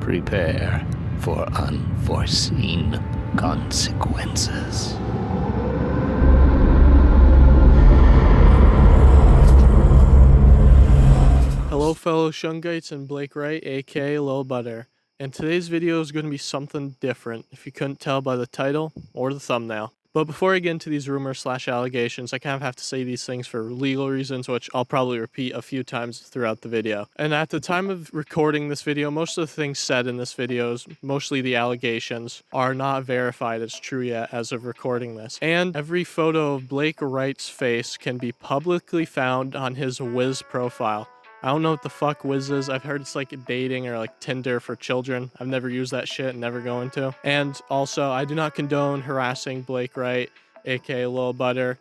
Prepare for unforeseen consequences. Hello fellow Shungites and Blake Wright, aka Lil Butter, and today's video is going to be something different, if you couldn't tell by the title or the thumbnail. But before I get into these rumors / allegations, I kind of have to say these things for legal reasons, which I'll probably repeat a few times throughout the video. And at the time of recording this video, most of the things said in this video, mostly the allegations, are not verified as true yet as of recording this. And every photo of Blake Wright's face can be publicly found on his Wiz profile. I don't know what the fuck Wiz is. I've heard it's like dating or like Tinder for children. I've never used that shit and never going to. And also, I do not condone harassing Blake Wright, aka Lil Butter.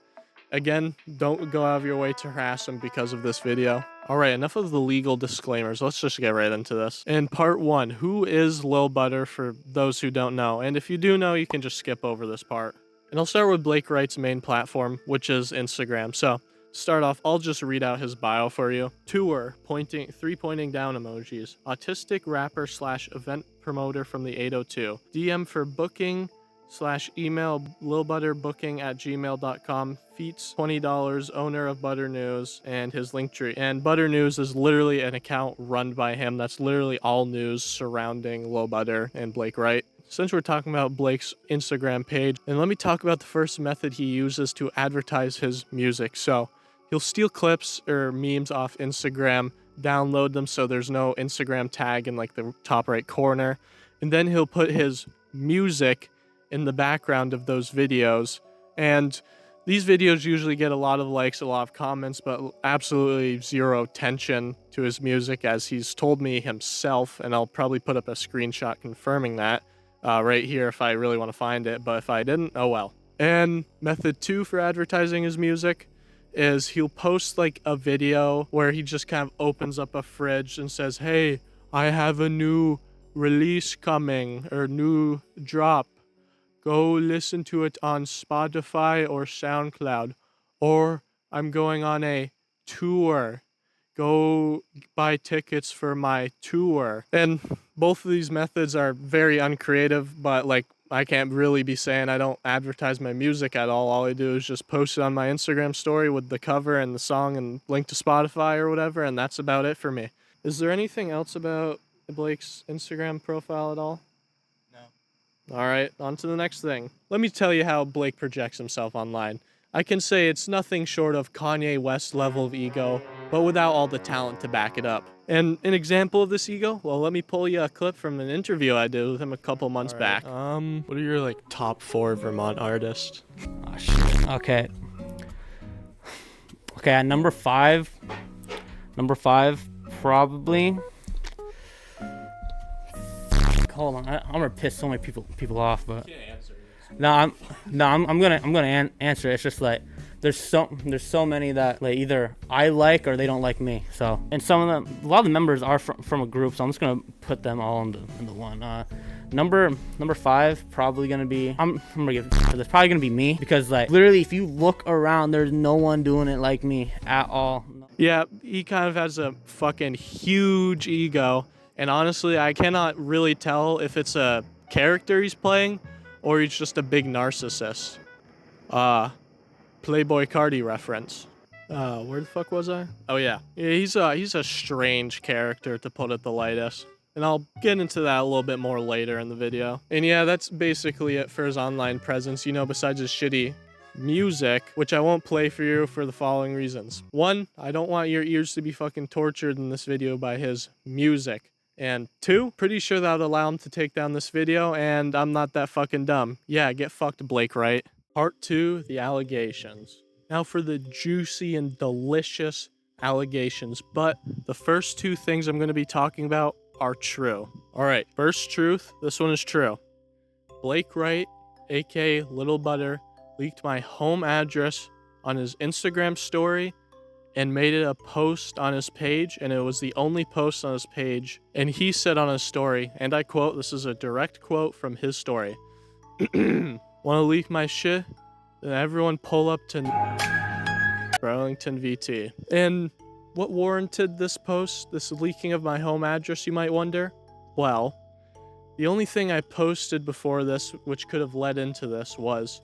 Again, don't go out of your way to harass him because of this video. Alright, enough of the legal disclaimers. Let's just get right into this. In part 1, who is Lil Butter for those who don't know? And if you do know, you can just skip over this part. And I'll start with Blake Wright's main platform, which is Instagram. So, start off, I'll just read out his bio for you. Tour, three pointing down emojis. Autistic rapper / event promoter from the 802. DM for booking / email lilbutterbooking@gmail.com. Feats $20, owner of Butter News, and his link tree. And Butter News is literally an account run by him. That's literally all news surrounding Lil Butter and Blake Wright. Since we're talking about Blake's Instagram page, and let me talk about the first method he uses to advertise his music. So, he'll steal clips or memes off Instagram, download them so there's no Instagram tag in like the top right corner, and then he'll put his music in the background of those videos. And these videos usually get a lot of likes, a lot of comments, but absolutely zero attention to his music, as he's told me himself, and I'll probably put up a screenshot confirming that right here if I really want to find it, but if I didn't, oh well. And method 2 for advertising his music is he'll post like a video where he just kind of opens up a fridge and says, "Hey, I have a new release coming, or new drop. Go listen to it on Spotify or SoundCloud. Or I'm going on a tour. Go buy tickets for my tour." And both of these methods are very uncreative, but like, I can't really be saying I don't advertise my music at all. All I do is just post it on my Instagram story with the cover and the song and link to Spotify or whatever, and that's about it for me. Is there anything else about Blake's Instagram profile at all? No. Alright, on to the next thing. Let me tell you how Blake projects himself online. I can say it's nothing short of Kanye West level of ego, but without all the talent to back it up. And an example of this ego? Well, let me pull you a clip from an interview I did with him a couple months back. What are your like top 4 Vermont artists? Oh shit. Okay. Okay, at number five probably. Hold on, I'm gonna piss so many people off, but I'm gonna answer it. It's just like there's so many that like either I like or they don't like me. So, and some of them, a lot of the members are from a group, so I'm just gonna put them all into one. Number 5 probably gonna be I'm gonna give it's probably gonna be me, because like literally if you look around, there's no one doing it like me at all. Yeah, he kind of has a fucking huge ego, and honestly, I cannot really tell if it's a character he's playing or he's just a big narcissist. Playboy Cardi reference. Where the fuck was I? Oh yeah. Yeah, he's a strange character, to put it the lightest. And I'll get into that a little bit more later in the video. And yeah, that's basically it for his online presence, you know, besides his shitty music, which I won't play for you for the following reasons. 1, I don't want your ears to be fucking tortured in this video by his music. And 2, pretty sure that would allow him to take down this video, and I'm not that fucking dumb. Yeah, get fucked, Blake Wright. Part 2, the allegations. Now for the juicy and delicious allegations, but the first 2 things I'm going to be talking about are true. Alright, first truth, this one is true. Blake Wright, aka Little Butter, leaked my home address on his Instagram story and made it a post on his page, and it was the only post on his page. And he said on his story, and I quote, this is a direct quote from his story, "Want to leak my shit? Then everyone pull up to Burlington VT." And what warranted this post, this leaking of my home address, you might wonder? Well, The only thing I posted before this, which could have led into this, was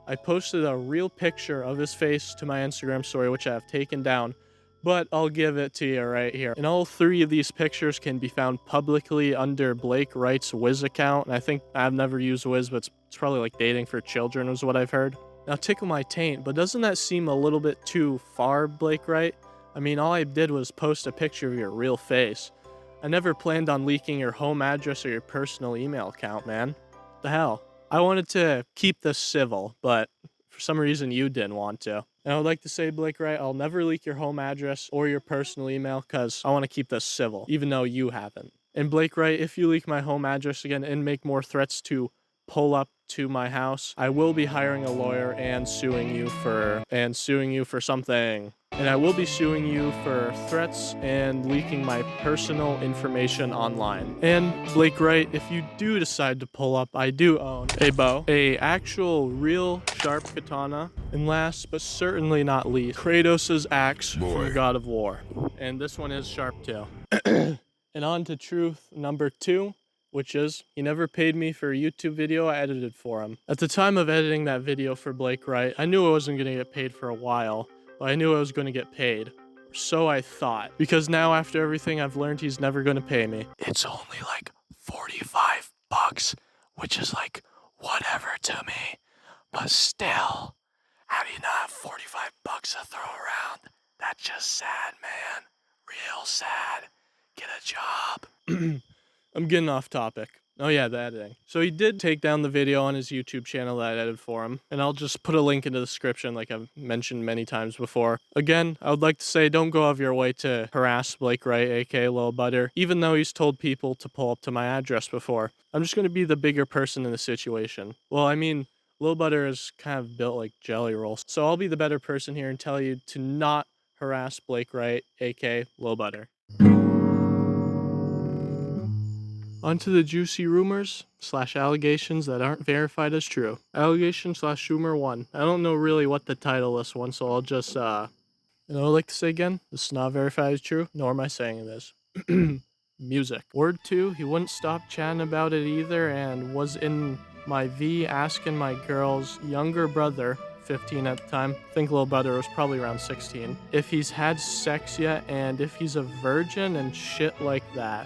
I posted a real picture of his face to my Instagram story, which I have taken down, but I'll give it to you right here. And all 3 of these pictures can be found publicly under Blake Wright's Wiz account. And I think I've never used Wiz, but it's probably like dating for children was what I've heard. Now, tickle my taint, but doesn't that seem a little bit too far, Blake Wright? I mean, all I did was post a picture of your real face. I never planned on leaking your home address or your personal email account, man. What the hell? I wanted to keep this civil, but for some reason you didn't want to. And I would like to say, Blake Wright, I'll never leak your home address or your personal email because I want to keep this civil, even though you haven't. And Blake Wright, if you leak my home address again and make more threats to pull up to my house, I will be hiring a lawyer and suing you for something. And I will be suing you for threats and leaking my personal information online. And Blake Wright, if you do decide to pull up, I do own a bow, a actual real sharp katana, and last but certainly not least, Kratos' axe from God of War. And this one is sharp too. And on to truth number 2, which is he never paid me for a YouTube video I edited for him. At the time of editing that video for Blake Wright, I knew I wasn't going to get paid for a while, but I knew I was going to get paid. So I thought. Because now after everything I've learned, he's never going to pay me. It's only like $45, which is like whatever to me. But still, how do you not have $45 to throw around? That's just sad, man. Real sad. Get a job. I'm getting off topic. Oh yeah, the editing. So he did take down the video on his YouTube channel that I edited for him, and I'll just put a link in the description like I've mentioned many times before. Again, I would like to say don't go out of your way to harass Blake Wright, aka Lil Butter, even though he's told people to pull up to my address before. I'm just going to be the bigger person in the situation. Well, I mean, Lil Butter is kind of built like Jelly Rolls, so I'll be the better person here and tell you to not harass Blake Wright, aka Lil Butter. Onto the juicy rumors / allegations that aren't verified as true. Allegation / rumor 1. I don't know really what to title this one, so I'll just, I'd like to say again, this is not verified as true, nor am I saying it is. Music. Word 2, he wouldn't stop chatting about it either and was in my V asking my girl's younger brother, 15 at the time, I think Lil Butter was probably around 16, if he's had sex yet and if he's a virgin and shit like that.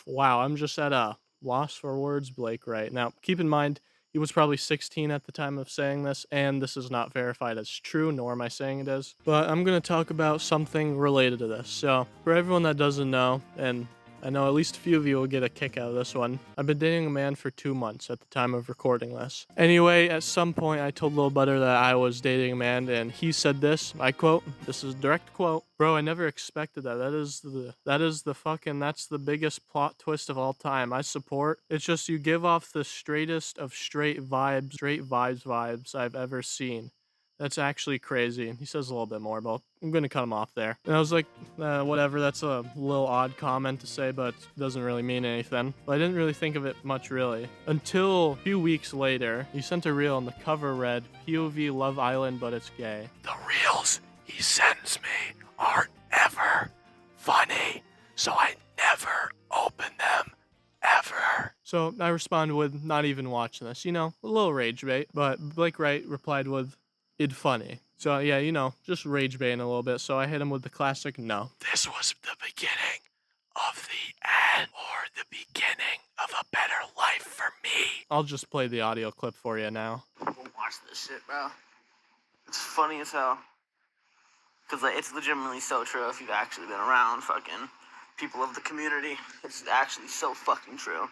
Wow, I'm just at a loss for words, Blake Wright. Now, keep in mind, he was probably 16 at the time of saying this, and this is not verified as true, nor am I saying it is. But I'm going to talk about something related to this. So, for everyone that doesn't know, and I know at least a few of you will get a kick out of this one, I've been dating a man for 2 months at the time of recording this. Anyway, at some point, I told Lil Butter that I was dating a man, and he said this, I quote, this is a direct quote, "Bro, I never expected that. That's the biggest plot twist of all time. I support. It's just you give off the straightest of straight vibes I've ever seen. That's actually crazy." And he says a little bit more, but I'm going to cut him off there. And I was like, whatever, that's a little odd comment to say, but it doesn't really mean anything. But I didn't really think of it much, really. Until a few weeks later, he sent a reel and the cover read, POV Love Island, but it's gay. The reels he sends me aren't ever funny, so I never open them, ever. So I responded with, not even watching this, a little rage bait. But Blake Wright replied with, "Id funny." So yeah, just rage baiting a little bit. So I hit him with the classic no. This was the beginning of the end, or the beginning of a better life for me. I'll just play the audio clip for you now. Don't watch this shit, bro. It's funny as hell. Because it's legitimately so true if you've actually been around fucking people of the community. It's actually so fucking true.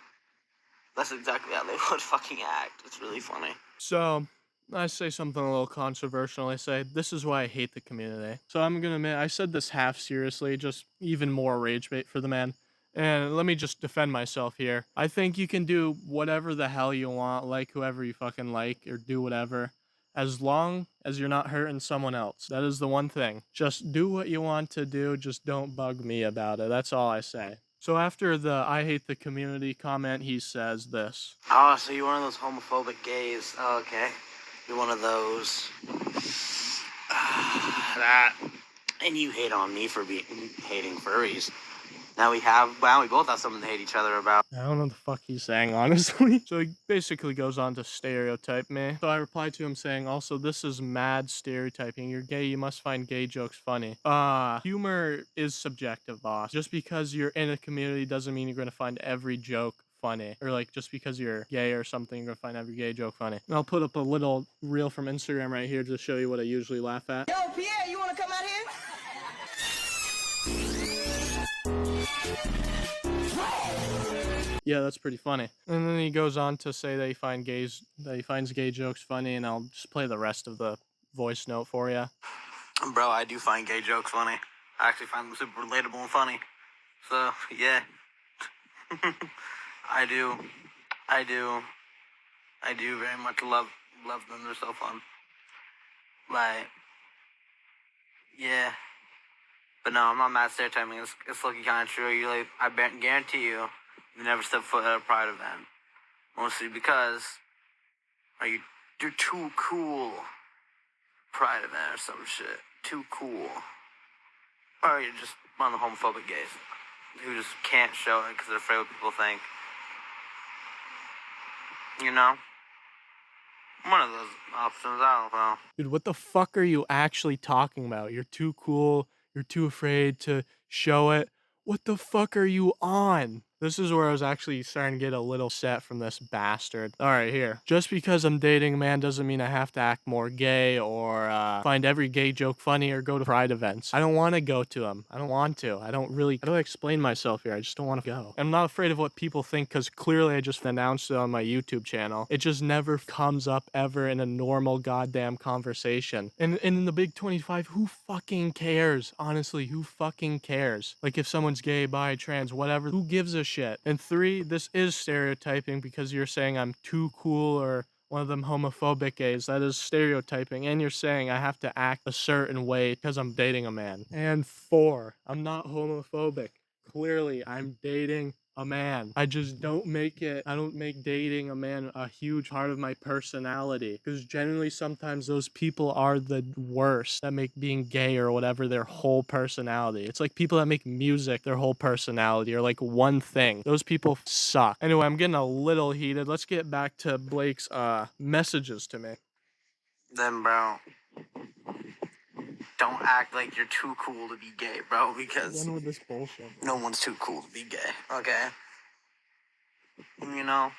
That's exactly how they would fucking act. It's really funny. So I say something a little controversial. I say, this is why I hate the community. So I'm going to admit, I said this half seriously, just even more rage bait for the man. And let me just defend myself here. I think you can do whatever the hell you want, like whoever you fucking like, or do whatever, as long as you're not hurting someone else. That is the one thing. Just do what you want to do, just don't bug me about it. That's all I say. So after the I hate the community comment, he says this. Oh, so you're one of those homophobic gays. Oh, okay. You're one of those. That. And you hate on me for hating furries. Now we both have something to hate each other about. I don't know what the fuck he's saying, honestly. So he basically goes on to stereotype me. So I replied to him saying, also, this is mad stereotyping. You're gay, you must find gay jokes funny. Humor is subjective, boss. Just because you're in a community doesn't mean you're gonna find every joke funny. Or like, just because you're gay or something, you're gonna find every gay joke funny. And I'll put up a little reel from Instagram right here to show you what I usually laugh at. Yo, Pierre, you wanna come out here? Yeah, that's pretty funny. And then he goes on to say that he finds gay jokes funny, and I'll just play the rest of the voice note for you. Bro, I do find gay jokes funny. I actually find them super relatable and funny. So, yeah. I do very much love them. They're so fun. Like, yeah. But no, I'm not mad stereotyping. It's looking kind of true. I guarantee you never step foot at a Pride event. Mostly because you're too cool. Pride event or some shit. Too cool. Or you're just one of the homophobic gays who just can't show it because they're afraid what people think. You know? One of those options, I don't know. Dude, what the fuck are you actually talking about? You're too cool. You're too afraid to show it. What the fuck are you on? This is where I was actually starting to get a little set from this bastard. All right, here. Just because I'm dating a man doesn't mean I have to act more gay or find every gay joke funny or go to Pride events. I don't want to go to them. I don't want to. I don't explain myself here. I just don't want to go. I'm not afraid of what people think because clearly I just announced it on my YouTube channel. It just never comes up ever in a normal goddamn conversation. And in the big 25, who fucking cares? Honestly, who fucking cares? Like if someone's gay, bi, trans, whatever, who gives a shit? And 3, this is stereotyping because you're saying I'm too cool or one of them homophobic gays. That is stereotyping. And you're saying I have to act a certain way because I'm dating a man. And 4, I'm not homophobic. Clearly, I'm dating a man. I just don't make dating a man a huge part of my personality. Because generally, sometimes those people are the worst that make being gay or whatever their whole personality. It's like people that make music their whole personality or like one thing. Those people suck. Anyway, I'm getting a little heated. Let's get back to Blake's messages to me. Then, bro, don't act like you're too cool to be gay, bro, because Done with this bullshit. no one's too cool to be gay, okay? You know?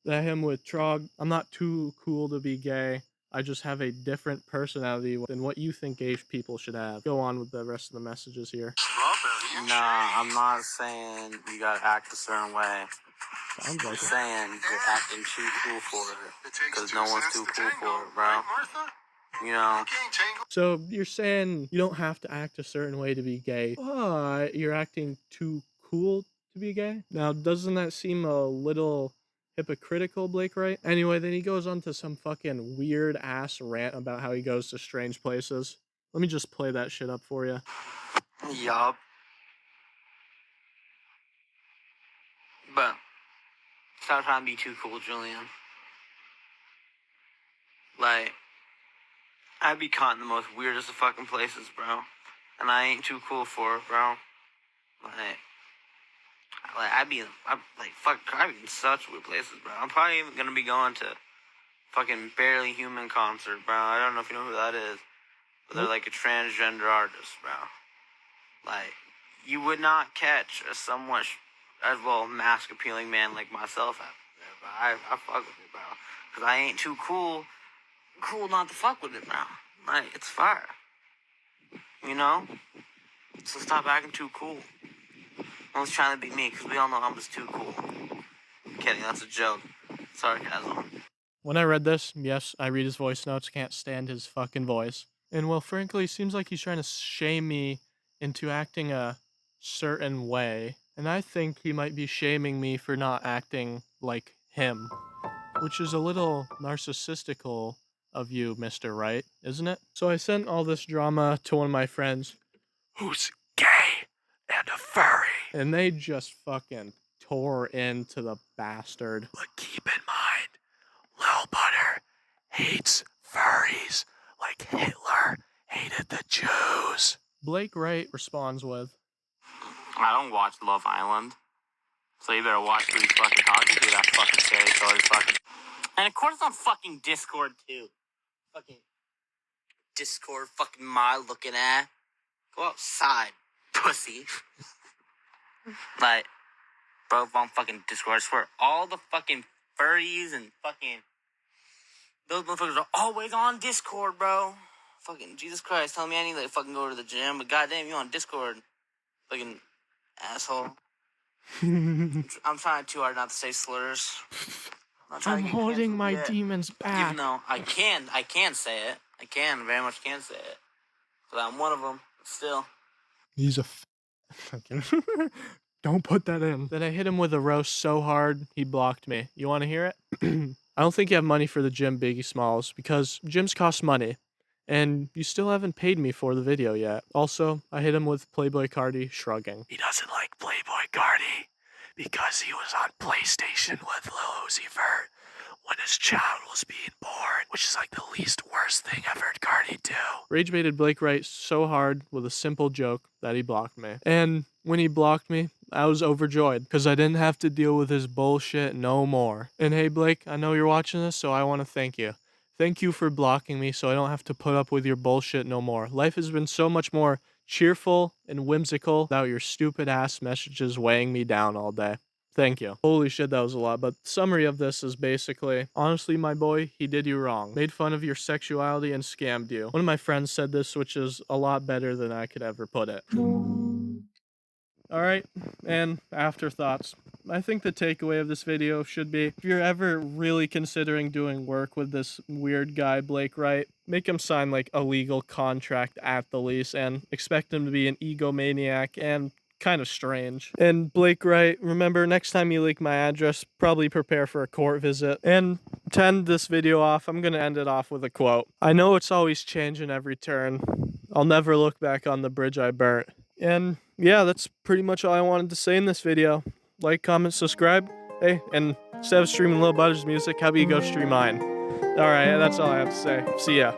That him with Trog, I'm not too cool to be gay. I just have a different personality than what you think gay people should have. Go on with the rest of the messages here. Nah, I'm not saying you gotta act a certain way. Sounds like I'm it. saying you're acting too cool for it, because no one's too cool for it, bro. You know? So you're saying you don't have to act a certain way to be gay, but you're acting too cool to be gay? Now, doesn't that seem a little hypocritical, Blake, right? Anyway, then he goes on to some fucking weird ass rant about how he goes to strange places. Let me just play that shit up for you. Yup. But stop trying to be too cool, Julian. Like, I'd be caught in the most weirdest of fucking places, bro. And I ain't too cool for it, bro. I'd be in such weird places, bro. I'm probably even gonna be going to fucking Barely Human concert, bro. I don't know if you know who that is. But they're like a transgender artist, bro. Like, you would not catch a somewhat mask appealing man like myself out there, bro. I fuck with it, bro. Cause I ain't too cool not to fuck with it, bro. Like, it's fire. You know? So stop acting too cool. I was trying to be me, because we all know I'm just too cool. I'm kidding, that's a joke. Sarcasm. When I read this, yes, I read his voice notes, can't stand his fucking voice. And well, frankly, it seems like he's trying to shame me into acting a certain way. And I think he might be shaming me for not acting like him. Which is a little narcissistical of you, Mr. Wright, isn't it? So I sent all this drama to one of my friends, Who's gay and a furry. and they just fucking tore into the bastard. But keep in mind, Lil Butter hates furries like Hitler hated the Jews. Blake Wright responds with, I don't watch Love Island. So you better watch who he's fucking talking to, that fucking serial killer fucking. And of course on fucking Discord too. Fucking Discord fucking mod looking at. Go outside, pussy. Like, bro, on fucking Discord, I swear all the fucking furries and fucking those motherfuckers are always on Discord, bro. Fucking Jesus Christ, telling me I need to like, fucking go to the gym, but goddamn, you on Discord. Fucking asshole. I'm trying too hard not to say slurs. I'm holding my demons back. Even though I can say it. I can, very much can say it. But I'm one of them, still. He's a fucking. Don't put that in. Then I hit him with a roast so hard, he blocked me. You want to hear it? I don't think you have money for the gym, Biggie Smalls, because gyms cost money. And you still haven't paid me for the video yet. Also, I hit him with Playboy Cardi shrugging. He doesn't like Playboy Cardi because he was on PlayStation with Lil Uzi Vert when his child was being born, which is like the least worst thing I've heard Cardi do. Rage baited Blake Wright so hard with a simple joke that he blocked me. And when he blocked me, I was overjoyed because I didn't have to deal with his bullshit no more. And hey, Blake, I know you're watching this, so I want to thank you. Thank you for blocking me so I don't have to put up with your bullshit no more. Life has been so much more cheerful and whimsical without your stupid ass messages weighing me down all day. Thank you. Holy shit, that was a lot. But summary of this is basically, honestly, my boy, he did you wrong. Made fun of your sexuality and scammed you. One of my friends said this, which is a lot better than I could ever put it. All right, and afterthoughts. I think the takeaway of this video should be, if you're ever really considering doing work with this weird guy, Blake Wright, make him sign like a legal contract at the least and expect him to be an egomaniac and kind of strange. And Blake Wright, remember, next time you leak my address, probably prepare for a court visit. And to end this video off, I'm going to end it off with a quote. I know it's always changing every turn. I'll never look back on the bridge I burnt. And yeah, that's pretty much all I wanted to say in this video. Like, comment, subscribe. Hey, and instead of streaming Lil Butter's music, how about you go stream mine? Alright, that's all I have to say. See ya.